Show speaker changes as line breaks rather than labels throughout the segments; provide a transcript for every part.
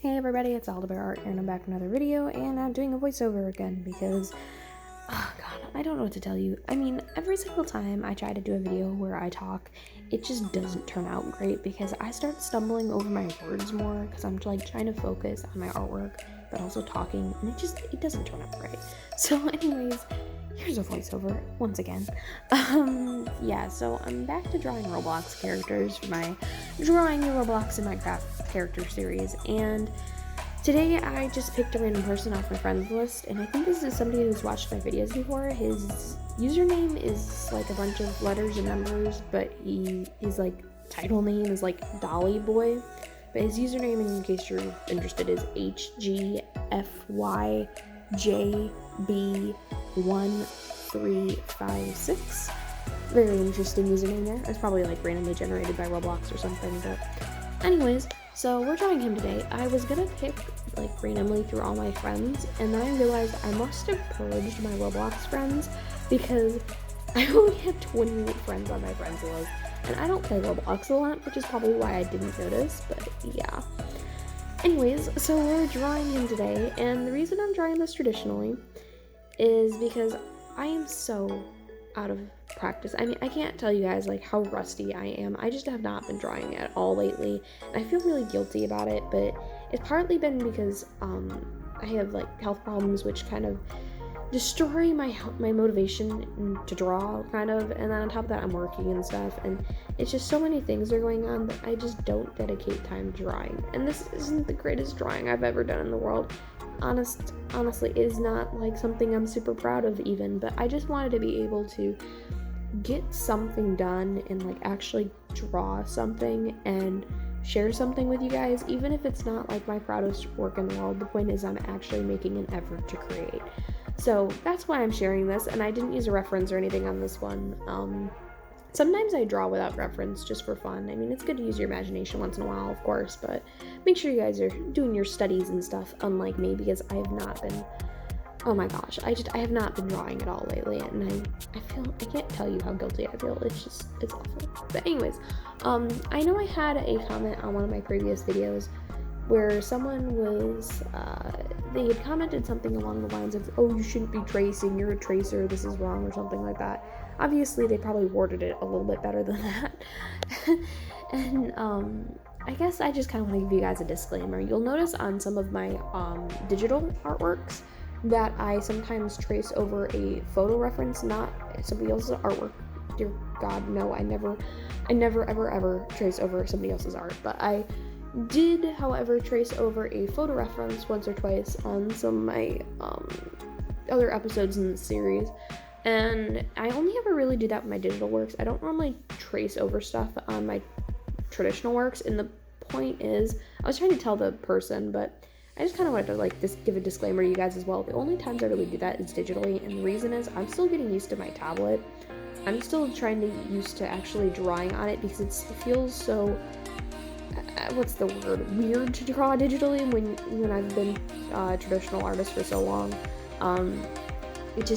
Hey everybody, it's Dollyboy Art here and I'm back with another video, and I'm doing a voiceover again because, oh god, I don't know what to tell you. I mean, every single time I try to do a video where I talk, it just doesn't turn out great because I start stumbling over my words more because I'm like trying to focus on my artwork but also talking, and it doesn't turn out right. So anyways, here's a voiceover once again. Yeah, so I'm back to drawing Roblox characters for my Drawing Your Roblox in Minecraft character series, and today I just picked a random person off my friends list, and I think this is somebody who's watched my videos before. His username is like a bunch of letters and numbers, but his like title name is like Dollyboy. But his username, in case you're interested, is HGFYJB1356. Very interesting username there. It's probably like randomly generated by Roblox or something, but anyways, so we're drawing him today. I was gonna pick like randomly through all my friends, and then I realized I must have purged my Roblox friends because I only have 28 friends on my friends list, and I don't play Roblox a lot, which is probably why I didn't notice, but yeah. Anyways, so we're drawing him today, and the reason I'm drawing this traditionally is because I am so out of practice. I mean, I can't tell you guys like how rusty I am. I just have not been drawing at all lately, and I feel really guilty about it, but it's partly been because I have like health problems which kind of destroy my motivation to draw, kind of, and then on top of that I'm working and stuff, and it's just so many things are going on that I just don't dedicate time to drawing. And this isn't the greatest drawing I've ever done in the world. Honestly, it is not like something I'm super proud of even, but I just wanted to be able to get something done and like actually draw something and share something with you guys, even if it's not like my proudest work in the world. The point is I'm actually making an effort to create. So that's why I'm sharing this, and I didn't use a reference or anything on this one. Sometimes I draw without reference just for fun. I mean, it's good to use your imagination once in a while, of course, but make sure you guys are doing your studies and stuff, unlike me, because I have not been, oh my gosh, I have not been drawing at all lately, and I can't tell you how guilty I feel. It's awful. But anyways, I know I had a comment on one of my previous videos where someone was, they had commented something along the lines of, oh, you shouldn't be tracing, you're a tracer, this is wrong, or something like that. Obviously, they probably worded it a little bit better than that. And, I guess I just kind of want to give you guys a disclaimer. You'll notice on some of my, digital artworks that I sometimes trace over a photo reference, not somebody else's artwork. Dear God, no, I never, ever trace over somebody else's art, but I did, however, trace over a photo reference once or twice on some of my other episodes in the series, and I only ever really do that with my digital works. I don't normally trace over stuff on my traditional works, and the point is, I was trying to tell the person, but I just kind of wanted to like just give a disclaimer to you guys as well. The only times I really do that is digitally, and the reason is I'm still getting used to my tablet. I'm still trying to get used to actually drawing on it because it feels so what's the word, weird to draw digitally when I've been a traditional artist for so long. It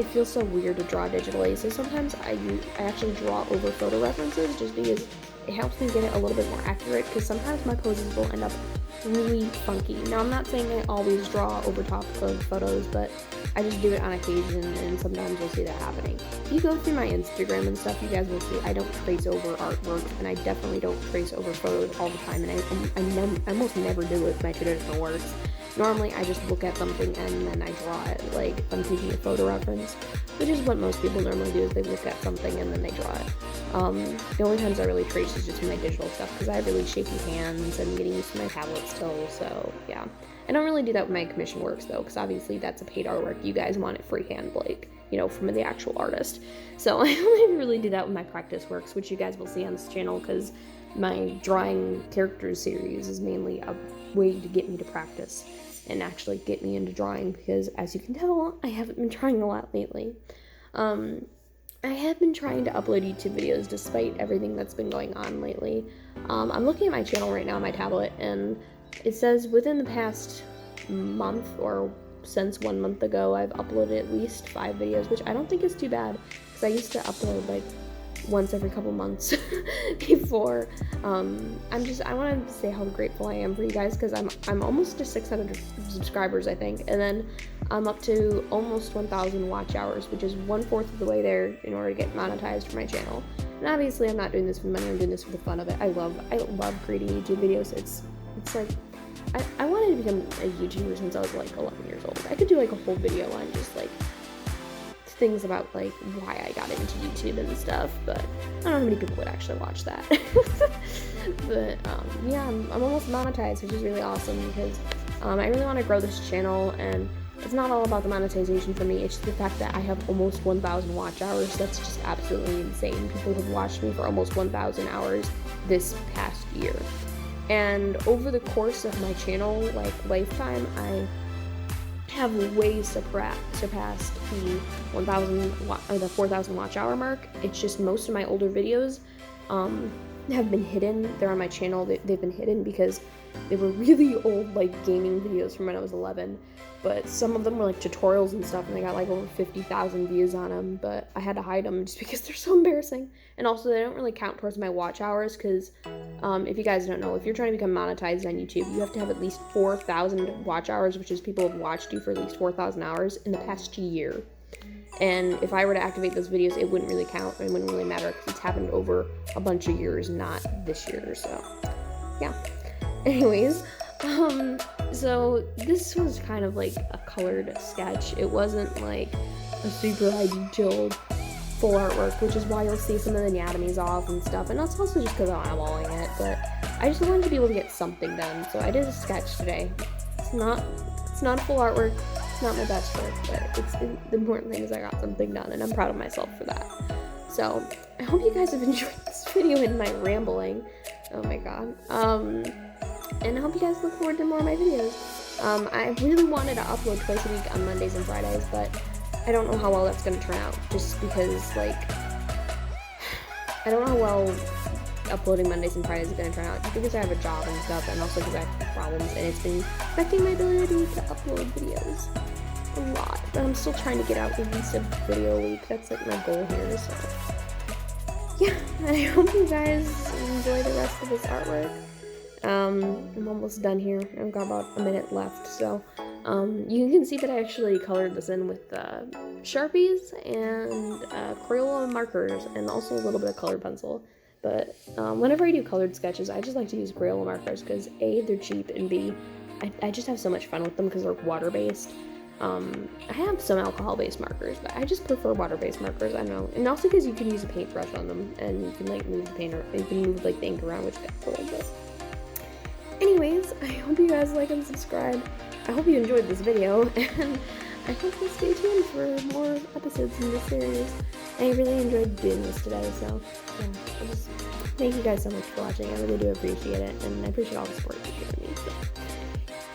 feels so weird to draw digitally, so sometimes I actually draw over photo references just because it helps me get it a little bit more accurate, because sometimes my poses will end up really funky. Now, I'm not saying I always draw over top of photos, but I just do it on occasion, and sometimes you'll see that happening. If you go through my Instagram and stuff, you guys will see I don't trace over artwork, and I definitely don't trace over photos all the time, and I almost never do it with my traditional works. Normally, I just look at something and then I draw it, like if I'm taking a photo reference, which is what most people normally do, is they look at something and then they draw it. The only times I really trace is just my digital stuff, because I have really shaky hands and getting used to my tablet still, so yeah. I don't really do that with my commission works though, because obviously that's a paid artwork. You guys want it freehand, like, you know, from the actual artist. So I only really do that with my practice works, which you guys will see on this channel, because my drawing characters series is mainly a way to get me to practice and actually get me into drawing, because as you can tell, I haven't been trying a lot lately. I have been trying to upload YouTube videos despite everything that's been going on lately. I'm looking at my channel right now on my tablet, and it says within the past month, or since 1 month ago, I've uploaded at least 5 videos, which I don't think is too bad, because I used to upload like once every couple months before. I want to say how grateful I am for you guys, because I'm almost to 600 subscribers, I think, and then I'm up to almost 1,000 watch hours, which is 1/4 of the way there in order to get monetized for my channel. And obviously I'm not doing this for the money, I'm doing this for the fun of it. I love creating YouTube videos. It's like, I wanted to become a YouTuber since I was like 11 years old. I could do like a whole video on just like things about like why I got into YouTube and stuff, but I don't know how many people would actually watch that. But yeah, I'm almost monetized, which is really awesome, because I really want to grow this channel, and it's not all about the monetization for me. It's just the fact that I have almost 1,000 watch hours. That's just absolutely insane. People have watched me for almost 1,000 hours this past year. And over the course of my channel, like lifetime, I have way surpassed the 1,000 or the 4,000 watch hour mark. It's just most of my older videos have been hidden. They're on my channel. They've been hidden because they were really old, like gaming videos from when I was 11. But some of them were like tutorials and stuff, and they got like over 50,000 views on them. But I had to hide them just because they're so embarrassing. And also, they don't really count towards my watch hours, because if you guys don't know, if you're trying to become monetized on YouTube, you have to have at least 4,000 watch hours, which is people have watched you for at least 4,000 hours in the past year. And if I were to activate those videos, it wouldn't really count. It wouldn't really matter, because it's happened over a bunch of years, not this year. So, yeah. Anyways, so this was kind of like a colored sketch. It wasn't like a super high detailed full artwork, which is why you'll see some of the anatomies off and stuff. And that's also just because I'm eyeballing it, but I just wanted to be able to get something done. So I did a sketch today. It's not a full artwork. It's not my best work, but the important thing is I got something done, and I'm proud of myself for that. So I hope you guys have enjoyed this video and my rambling. Oh my god. And I hope you guys look forward to more of my videos. I really wanted to upload twice a week on Mondays and Fridays, but I don't know how well that's going to turn out, just because, like, I don't know how well uploading Mondays and Fridays is going to turn out, just because I have a job and stuff, and also because I have problems, and it's been affecting my ability to upload videos a lot. But I'm still trying to get out at least a video a week. That's, like, my goal here, so yeah, I hope you guys enjoy the rest of this artwork. I'm almost done here. I've got about a minute left, so you can see that I actually colored this in with Sharpies and Crayola markers, and also a little bit of colored pencil. But whenever I do colored sketches, I just like to use Crayola markers, because A, they're cheap, and B, I just have so much fun with them because they're water-based. I have some alcohol-based markers, but I just prefer water-based markers. I don't know, and also because you can use a paintbrush on them, and you can like move the paint, or you can move like the ink around, which gets cool. But anyways, I hope you guys like and subscribe. I hope you enjoyed this video, and I hope you stay tuned for more episodes in this series. I really enjoyed doing this today, so yeah, thank you guys so much for watching. I really do appreciate it, and I appreciate all the support you've given me. So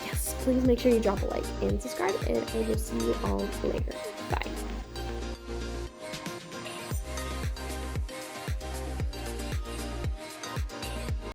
yes, please make sure you drop a like and subscribe, and I will see you all later.